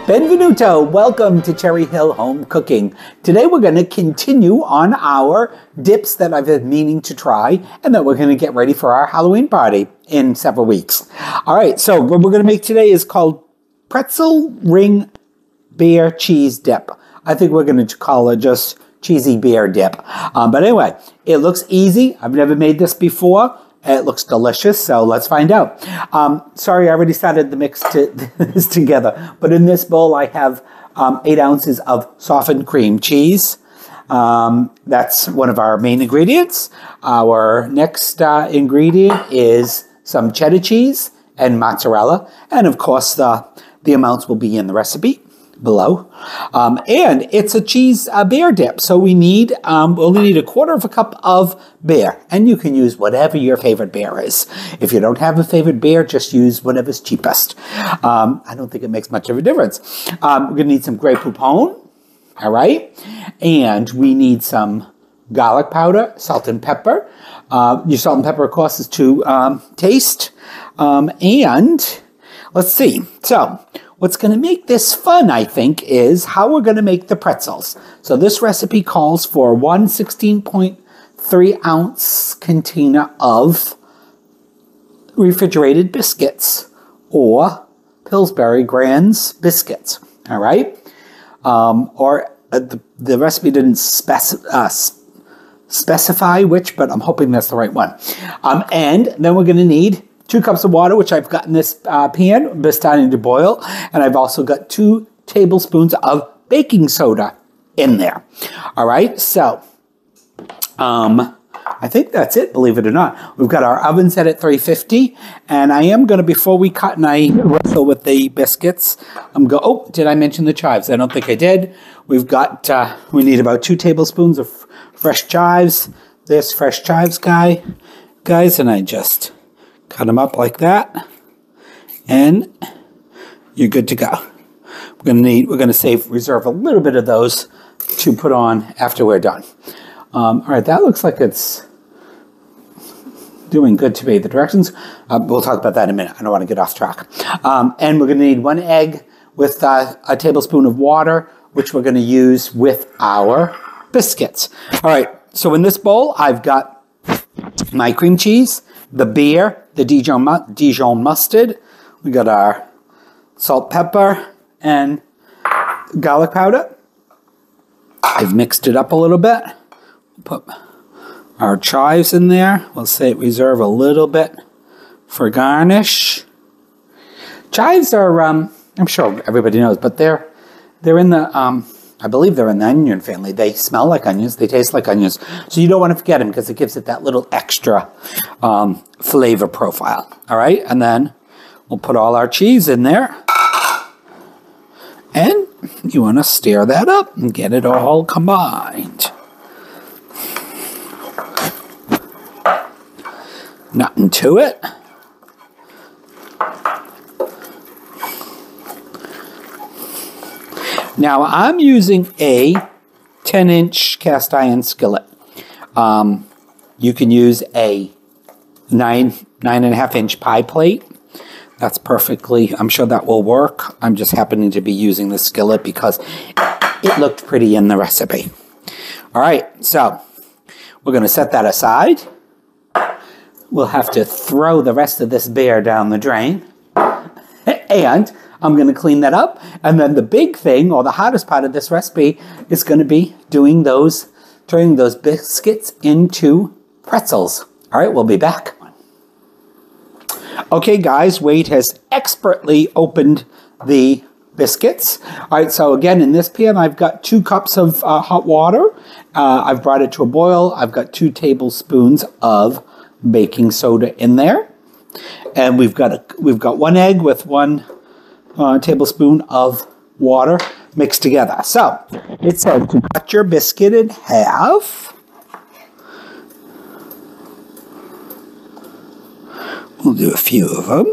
Benvenuto, welcome to Cherry Hill Home Cooking. Today we're going to continue on our dips that I've been meaning to try and that we're going to get ready for our Halloween party in several weeks. All right, so what we're going to make today is called Pretzel Ring Beer Cheese Dip. I think we're going to call it just cheesy beer dip. But anyway, it looks easy. I've never made this before. It looks delicious, so let's find out. Sorry, I already started the mix this together, but in this bowl I have 8 ounces of softened cream cheese. That's one of our main ingredients. Our next ingredient is some cheddar cheese and mozzarella, and of course the amounts will be in the recipe below. And it's a cheese beer dip, so we'll need a 1/4 cup of beer, and you can use whatever your favorite beer is. If you don't have a favorite beer, just use whatever's cheapest. I don't think it makes much of a difference. We're gonna need some Grey Poupon, all right, and we need some garlic powder, salt and pepper. Your salt and pepper, of course, is to taste. And let's see. So what's going to make this fun, I think, is how we're going to make the pretzels. So this recipe calls for 1 16.3 ounce container of refrigerated biscuits or Pillsbury Grands biscuits. All right, the recipe didn't specify which, but I'm hoping that's the right one. And then we're going to need 2 cups of water, which I've got in this pan, just starting to boil. And I've also got 2 tablespoons of baking soda in there. All right, so I think that's it, believe it or not. We've got our oven set at 350. And I am going to, before we cut and I wrestle with the biscuits, oh, did I mention the chives? I don't think I did. We've got, we need about 2 tablespoons of fresh chives. This fresh chives guys, and I just cut them up like that, and you're good to go. We're going to reserve a little bit of those to put on after we're done. All right, that looks like it's doing good to me. The directions, we'll talk about that in a minute. I don't want to get off track. And we're going to need 1 egg with a tablespoon of water, which we're going to use with our biscuits. All right, so in this bowl, I've got my cream cheese, the beer, the Dijon mustard. We got our salt, pepper, and garlic powder. I've mixed it up a little bit. Put our chives in there. We'll reserve a little bit for garnish. Chives are, I'm sure everybody knows, but they're in the, I believe they're in the onion family. They smell like onions. They taste like onions. So you don't want to forget them because it gives it that little extra flavor profile. All right, and then we'll put all our cheese in there. And you want to stir that up and get it all combined. Nothing to it. Now, I'm using a 10-inch cast iron skillet. You can use a 9.5-inch pie plate. That's perfectly, I'm sure that will work. I'm just happening to be using the skillet because it looked pretty in the recipe. All right, so we're going to set that aside. We'll have to throw the rest of this beer down the drain. And I'm going to clean that up. And then the big thing, or the hardest part of this recipe, is going to be turning those biscuits into pretzels. All right, we'll be back. Okay, guys, Wade has expertly opened the biscuits. All right, so again, in this pan, I've got 2 cups of hot water. I've brought it to a boil. I've got 2 tablespoons of baking soda in there. And we've got 1 egg with 1 tablespoon of water mixed together. So it said to cut your biscuit in half. We'll do a few of them.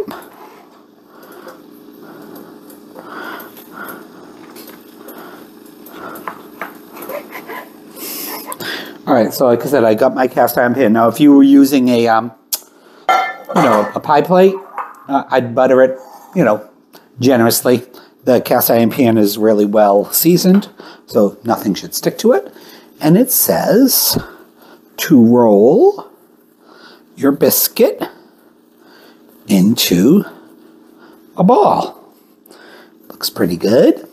All right, so like I said, I got my cast iron pan. Now, if you were using a pie plate, I'd butter it, generously. The cast iron pan is really well seasoned, so nothing should stick to it. And it says to roll your biscuit into a ball. Looks pretty good.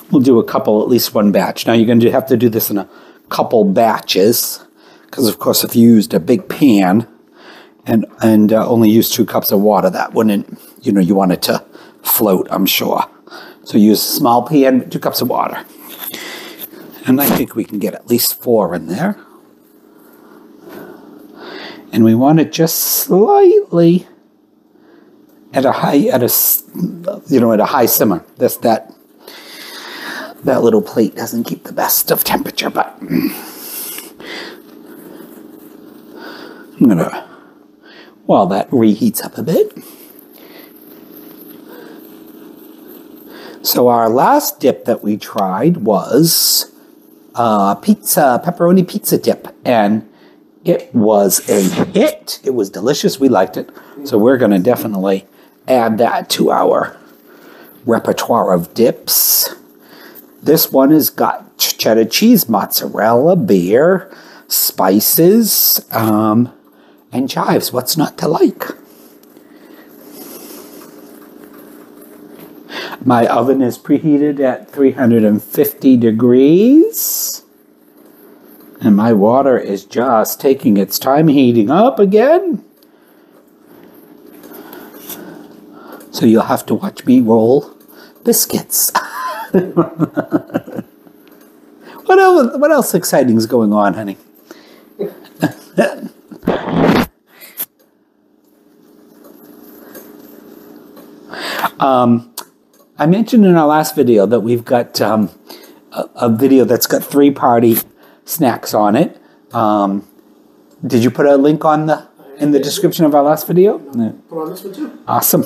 We'll do a couple, at least one batch. Now you're going to have to do this in a couple batches, because of course if you used a big pan and only used 2 cups of water, that wouldn't, you want it to float, I'm sure. So use a small pan, 2 cups of water. And I think we can get at least 4 in there. And we want it just slightly at a high simmer. That little plate doesn't keep the best of temperature, but I'm gonna, while that reheats up a bit. So our last dip that we tried was pepperoni pizza dip, and it was a hit. It was delicious. We liked it. So we're going to definitely add that to our repertoire of dips. This one has got cheddar cheese, mozzarella, beer, spices, and chives. What's not to like? My oven is preheated at 350 degrees. And my water is just taking its time heating up again. So you'll have to watch me roll biscuits. What else exciting is going on, honey? I mentioned in our last video that we've got a video that's got 3 party snacks on it. Did you put a link in the description of our last video? Put on this one too. Awesome.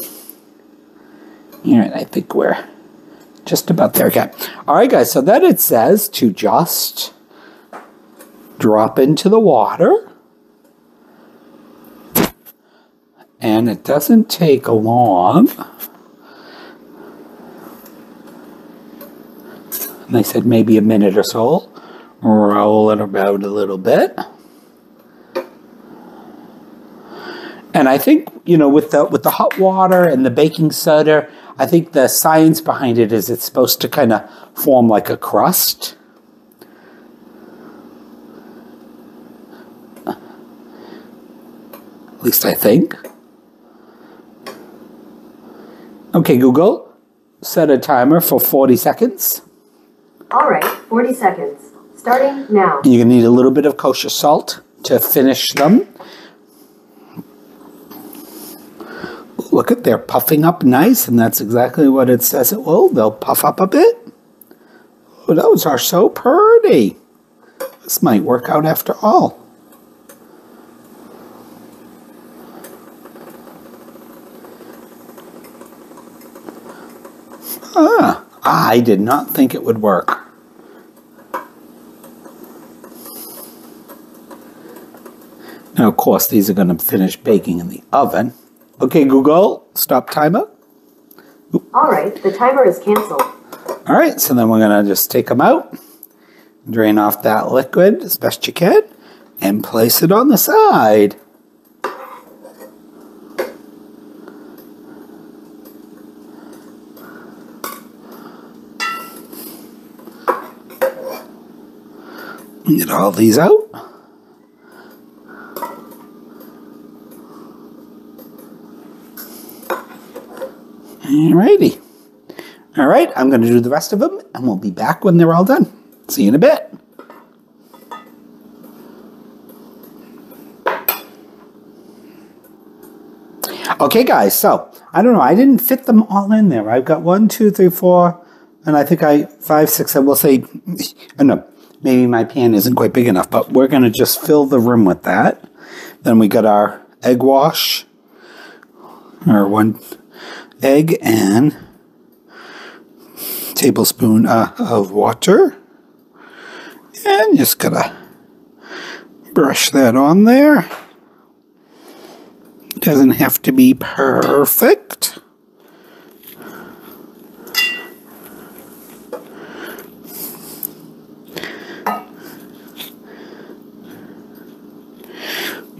All right, I think we're just about there again. All right, guys, so then it says to just drop into the water. And it doesn't take long. And they said maybe a minute or so. Roll it about a little bit. And I think, with the hot water and the baking soda, I think the science behind it is it's supposed to kind of form like a crust. At least I think. Okay, Google, set a timer for 40 seconds. All right, 40 seconds. Starting now. You're going to need a little bit of kosher salt to finish them. Look at, they're puffing up nice, and that's exactly what it says it will. They'll puff up a bit. Oh, those are so pretty. This might work out after all. I did not think it would work. Now, of course, these are going to finish baking in the oven. Okay, Google, stop timer. Oop. All right, the timer is canceled. All right, so then we're going to just take them out, drain off that liquid as best you can, and place it on the side. Get all these out. Alrighty. All right, I'm going to do the rest of them, and we'll be back when they're all done. See you in a bit. Okay, guys, so I don't know. I didn't fit them all in there. I've got 1, 2, 3, 4, and I think 5, 6. I will say, I don't know. Maybe my pan isn't quite big enough, but we're going to just fill the room with that. Then we got our egg wash, or 1 egg and tablespoon of water. And just gotta brush that on there. Doesn't have to be perfect.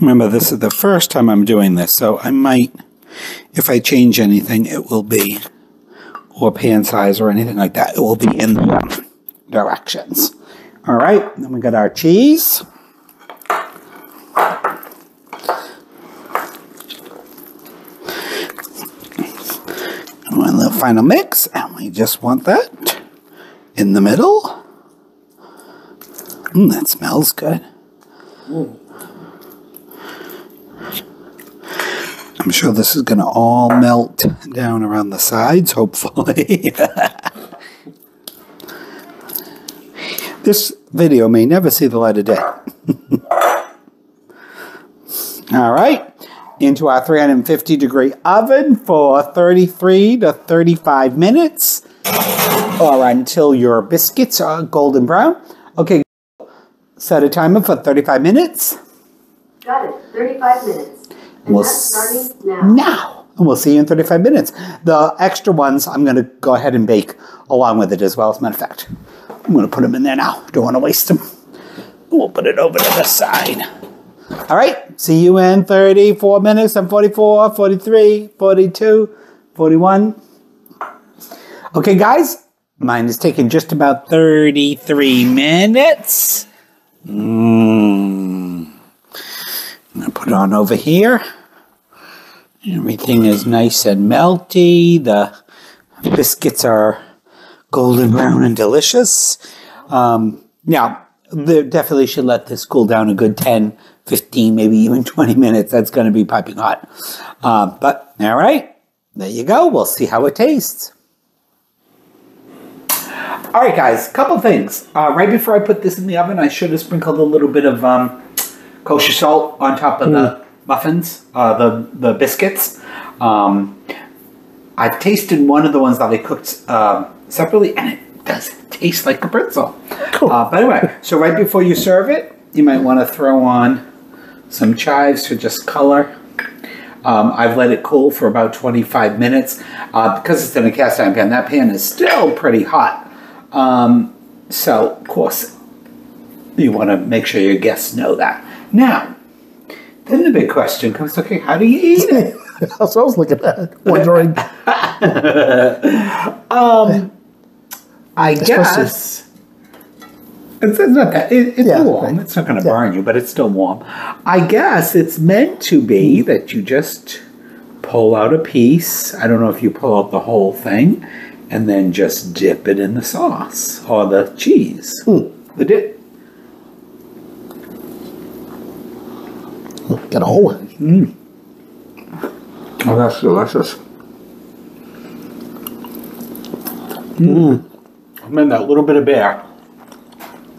Remember, this is the first time I'm doing this, so I might, if I change anything, it will be, or pan size or anything like that, it will be in the directions. All right, then we got our cheese. One little final mix, and we just want that in the middle. That smells good. I'm sure this is going to all melt down around the sides, hopefully. This video may never see the light of day. All right, into our 350-degree oven for 33 to 35 minutes, or until your biscuits are golden brown. Okay, set a timer for 35 minutes. Got it. 35 minutes. And We'll that's starting now. And we'll see you in 35 minutes. The extra ones, I'm going to go ahead and bake along with it as well, as a matter of fact. I'm going to put them in there now. Don't want to waste them. We'll put it over to the side. All right. See you in 34 minutes and 44, 43, 42, 41. Okay, guys. Mine is taking just about 33 minutes. I'm going to put it on over here. Everything is nice and melty. The biscuits are golden brown and delicious. Now, they definitely should let this cool down a good 10, 15, maybe even 20 minutes. That's going to be piping hot. But, all right, there you go. We'll see how it tastes. All right, guys, couple things. Right before I put this in the oven, I should have sprinkled a little bit of kosher salt on top of the muffins, the biscuits. I've tasted one of the ones that I cooked separately, and it does taste like a pretzel. Cool. But anyway, so right before you serve it, you might want to throw on some chives for just color. I've let it cool for about 25 minutes. Because it's in a cast iron pan, that pan is still pretty hot. So, of course, you want to make sure your guests know that. Now, then the big question comes, okay, how do you eat it? That's what I was looking at, wondering. I guess it's not that, it's warm. Right. It's not going to burn you, but it's still warm. I guess it's meant to be that you just pull out a piece. I don't know if you pull out the whole thing, and then just dip it in the sauce or the cheese. The dip. Got a whole one. Oh, that's delicious. Man, that little bit of beer.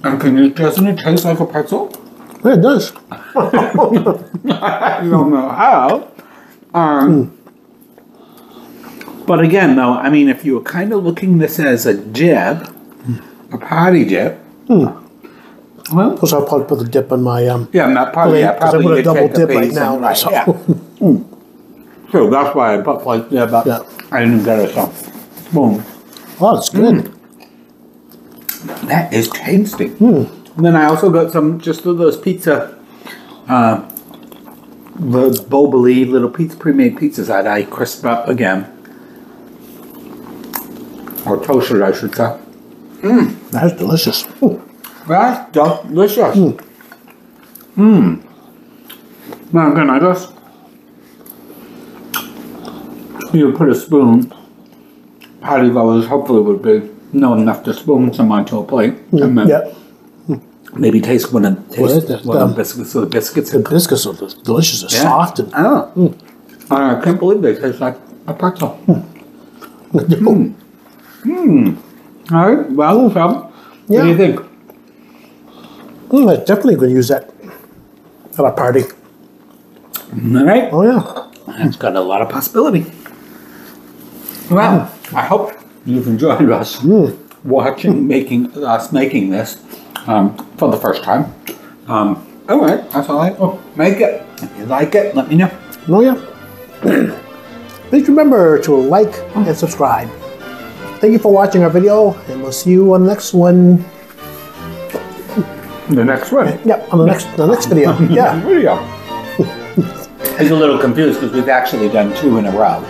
And doesn't it taste like a pretzel? Yeah, it does. I don't know how. But again, though, I mean, if you were kind of looking this as a dip, a party dip, well, Plus, I'll probably put the dip on my yeah, not probably. Yeah, because I probably put a you double take dip piece right now. and- right, So. yeah. So that's why I put like that, but I didn't get it. So, boom. Oh, it's good. That is tasty. And then I also got some just of those pizza, the Boboli little pizza pre-made pizzas that I crisp up again, or toasted, I should say. That's delicious. That's delicious. Now again, I guess you put a spoon, patty levels hopefully would be know enough to spoon some onto a plate, and then maybe taste one of the biscuits. So the biscuits, The biscuits are delicious. They're soft and I can't believe they taste like a pretzel. All right, well, what do you think? I'm definitely going to use that at a party. All right. Oh, yeah. It's got a lot of possibility. Well, I hope you've enjoyed us watching, making this for the first time. All right, that's all right. Make it. If you like it, let me know. Oh, yeah. Please remember to like and subscribe. Thank you for watching our video, and we'll see you on the next one. The next one. Yeah, on the next video. Yeah. Video. He's a little confused because we've actually done 2 in a row.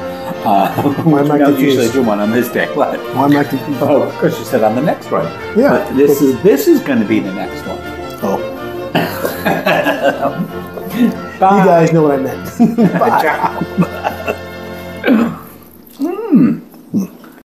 Why am I We don't confused? usually do one on this day. What? Why am I confused? Oh, because you said on the next one. Yeah. But this is going to be the next one. Oh. Bye. You guys know what I meant. Bye. Ciao.